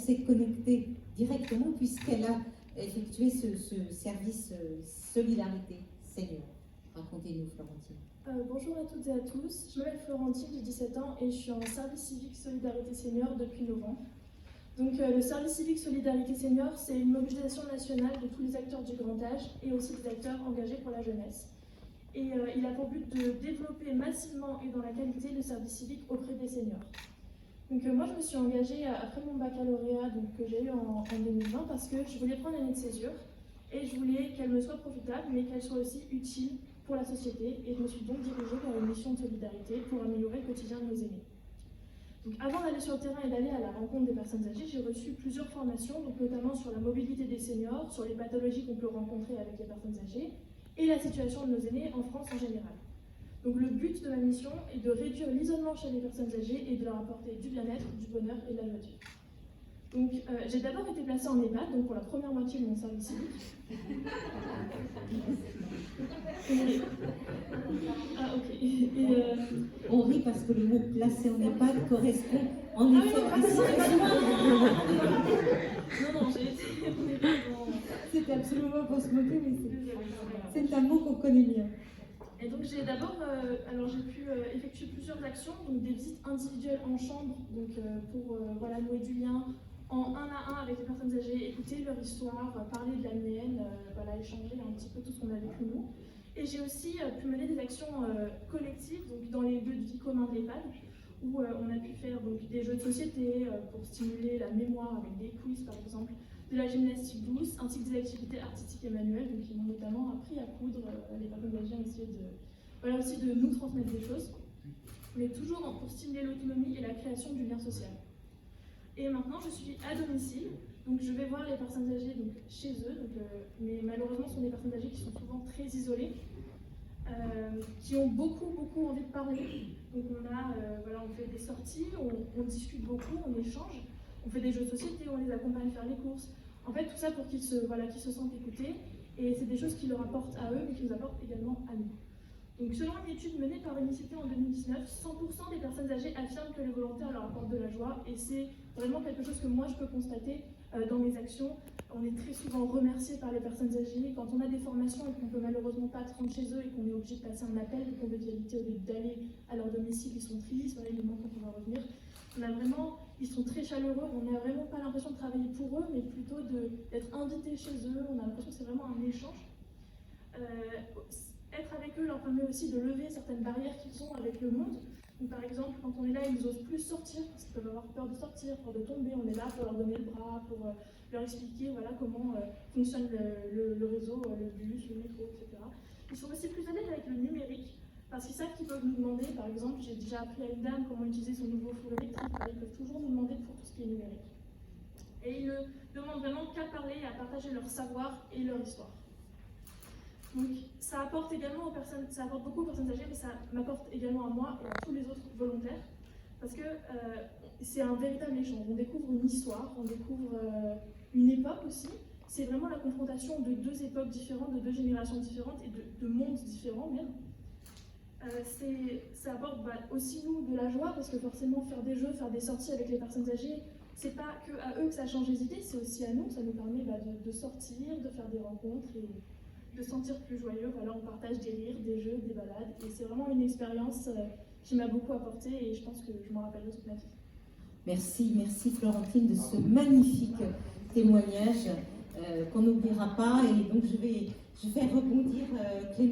s'est connectée directement puisqu'elle a effectué ce service Solidarité Senior. Racontez-nous, Florentine. Bonjour à toutes et à tous, je m'appelle Florentine, j'ai 17 ans et je suis en service civique Solidarité Senior depuis novembre. Donc le service civique Solidarité Senior, c'est une mobilisation nationale de tous les acteurs du grand âge et aussi des acteurs engagés pour la jeunesse. Et il a pour but de développer massivement et dans la qualité le service civique auprès des seniors. Donc moi je me suis engagée après mon baccalauréat que j'ai eu en 2020 parce que je voulais prendre une année de césure et je voulais qu'elle me soit profitable mais qu'elle soit aussi utile pour la société, et je me suis donc dirigée vers une mission de solidarité pour améliorer le quotidien de nos aînés. Donc avant d'aller sur le terrain et d'aller à la rencontre des personnes âgées, j'ai reçu plusieurs formations, donc notamment sur la mobilité des seniors, sur les pathologies qu'on peut rencontrer avec les personnes âgées, et la situation de nos aînés en France en général. Donc le but de ma mission est de réduire l'isolement chez les personnes âgées et de leur apporter du bien-être, du bonheur et de la joie de vivre. Donc j'ai d'abord été placée en EHPAD, donc pour la première moitié de mon service civique. Ah ok. On rit parce que le mot placé en EHPAD correspond en effet à Non, j'ai été en EHPAD. C'est absolument pour se moquer, mais c'est un mot qu'on connaît bien. Et donc j'ai d'abord, j'ai pu effectuer plusieurs actions, donc des visites individuelles en chambre, donc pour nouer du lien en un à un avec les personnes âgées, écouter leur histoire, parler de la mienne, échanger un petit peu tout ce qu'on a vécu nous. Et j'ai aussi pu mener des actions collectives, donc dans les lieux de vie communs de l'EHPAD, où on a pu faire des jeux de société pour stimuler la mémoire avec des quiz par exemple, de la gymnastique douce, ainsi que des activités artistiques et manuelles, donc qui m'ont notamment appris à coudre. Les personnes âgées ont essayé aussi de nous transmettre des choses, mais toujours pour stimuler l'autonomie et la création du lien social. Et maintenant, je suis à domicile, donc je vais voir les personnes âgées chez eux, mais malheureusement, ce sont des personnes âgées qui sont souvent très isolées, qui ont beaucoup envie de parler. Donc on fait des sorties, on discute beaucoup, on échange, on fait des jeux de société, on les accompagne faire les courses. En fait, tout ça pour qu'ils se sentent écoutés, et c'est des choses qui leur apportent à eux, mais qui nous apportent également à nous. Donc, selon une étude menée par Unicité en 2019, 100% des personnes âgées affirment que les volontaires leur apportent de la joie, et c'est vraiment quelque chose que moi je peux constater dans mes actions. On est très souvent remercié par les personnes âgées. Quand on a des formations et qu'on ne peut malheureusement pas se rendre chez eux et qu'on est obligé de passer un appel de convivialité au lieu d'aller à leur domicile, ils sont tristes, ils nous montrent qu'on va revenir. Ils sont très chaleureux, on n'a vraiment pas l'impression de travailler pour eux, mais plutôt d'être invités chez eux. On a l'impression que c'est vraiment un échange. Être avec eux leur permet aussi de lever certaines barrières qu'ils ont avec le monde. Donc, par exemple, quand on est là, ils osent plus sortir parce qu'ils peuvent avoir peur de sortir, peur de tomber. On est là pour leur donner le bras, pour leur expliquer comment fonctionne le réseau, le bus, le métro, etc. Ils sont aussi plus à l'aise avec le numérique parce qu'ils savent qu'ils peuvent nous demander. Par exemple, j'ai déjà appris à une dame comment utiliser son nouveau four électrique. Ils peuvent toujours nous demander pour tout ce qui est numérique. Et ils ne demandent vraiment qu'à parler et à partager leur savoir et leur histoire. Donc ça apporte également ça apporte beaucoup aux personnes âgées, mais ça m'apporte également à moi et à tous les autres volontaires, parce que c'est un véritable échange. On découvre une histoire, on découvre une époque aussi. C'est vraiment la confrontation de deux époques différentes, de deux générations différentes et de mondes différents même. Ça apporte aussi nous de la joie, parce que forcément faire des jeux, faire des sorties avec les personnes âgées, c'est pas que à eux que ça change les idées, c'est aussi à nous. Ça nous permet de sortir, de faire des rencontres et de se sentir plus joyeux. On partage des rires, des jeux, des balades, et c'est vraiment une expérience qui m'a beaucoup apporté, et je pense que je m'en rappellerai toute ma vie. Merci Florentine de ce magnifique témoignage qu'on n'oubliera pas, et donc je vais rebondir Clément.